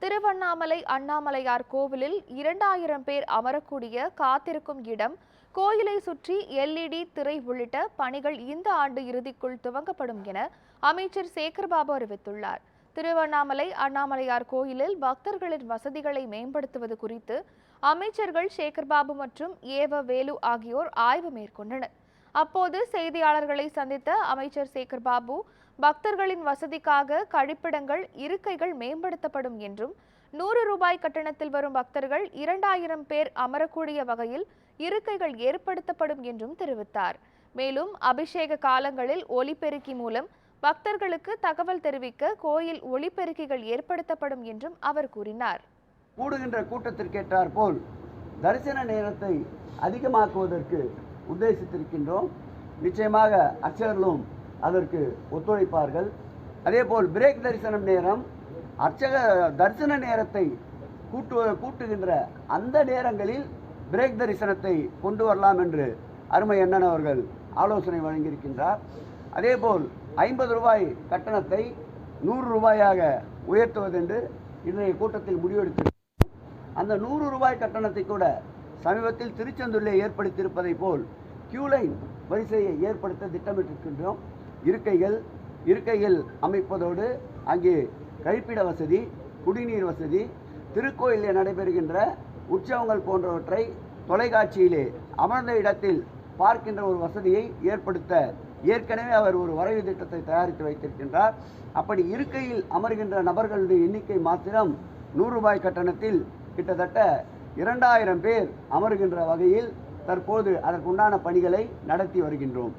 திருவண்ணாமலை அண்ணாமலையார் கோவிலில் 2000 பேர் அமரக்கூடிய காத்திருக்கும் இடம், கோயிலை சுற்றி LED திரை உள்ளிட்ட பணிகள் இந்த ஆண்டு இறுதிக்குள் துவங்கப்படும் என அமைச்சர் சேகர்பாபு அறிவித்துள்ளார். திருவண்ணாமலை அண்ணாமலையார் கோயிலில் பக்தர்களின் வசதிகளை மேம்படுத்துவது குறித்து அமைச்சர்கள் சேகர்பாபு மற்றும் வேலு ஆகியோர் ஆய்வு மேற்கொண்டனர். அப்போது செய்தியாளர்களை சந்தித்த அமைச்சர் சேகர்பாபு, பக்தர்களின் வசதிக்காக கழிப்பிடங்கள், இருக்கைகள் மேம்படுத்தப்படும் என்றும் 100 ரூபாய் கட்டணத்தில் வரும் பக்தர்கள் 2000 பேர் அமரக்கூடிய வகையில் இருக்கைகள் ஏற்படுத்தப்படும் என்றும் தெரிவித்தார். மேலும் அபிஷேக காலங்களில் ஒலிபெருக்கி மூலம் பக்தர்களுக்கு தகவல் தெரிவிக்க கோயில் ஒலிபெருக்கிகள் ஏற்படுத்தப்படும் என்றும் அவர் கூறினார். கூடுகின்ற கூட்டத்திற்கேற்றார் போல் தரிசன நேரத்தை அதிகமாக்குவதற்கு உத்தேசித்திருக்கின்றோம். நிச்சயமாக அர்ச்சகர்களும் அதற்கு ஒத்துழைப்பார்கள். அதேபோல் பிரேக் தரிசனம் நேரம், அர்ச்சக தரிசன நேரத்தை கூட்டுகின்ற அந்த நேரங்களில் பிரேக் தரிசனத்தை கொண்டு வரலாம் என்று அருமை அண்ணன் அவர்கள் ஆலோசனை வழங்கியிருக்கின்றார். அதேபோல் 50 ரூபாய் கட்டணத்தை 100 ரூபாயாக உயர்த்துவதென்று இன்றைய கூட்டத்தில் முடிவெடுத்திருக்கிறோம். அந்த 100 ரூபாய் கட்டணத்தை கூட சமீபத்தில் திருச்செந்தூரிலே ஏற்படுத்தியிருப்பதை போல் கியூலைன் வரிசையை ஏற்படுத்த திட்டமிட்டிருக்கின்றோம். இருக்கைகள் அமைப்பதோடு அங்கே கழிப்பிட வசதி, குடிநீர் வசதி, திருக்கோயிலில் நடைபெறுகின்ற உற்சவங்கள் போன்றவற்றை தொலைக்காட்சியிலே அமர்ந்த இடத்தில் பார்க்கின்ற ஒரு வசதியை ஏற்படுத்த ஏற்கனவே அவர் ஒரு வரைவு திட்டத்தை தயாரித்து வைத்திருக்கின்றார். அப்படி இருக்கையில் அமர்கின்ற நபர்களுடைய எண்ணிக்கை மாத்திரம் 100 ரூபாய் கட்டணத்தில் கிட்டத்தட்ட 2000 பேர் அமர்கின்ற வகையில் தற்போது அதற்குண்டான பணிகளை நடத்தி வருகின்றோம்.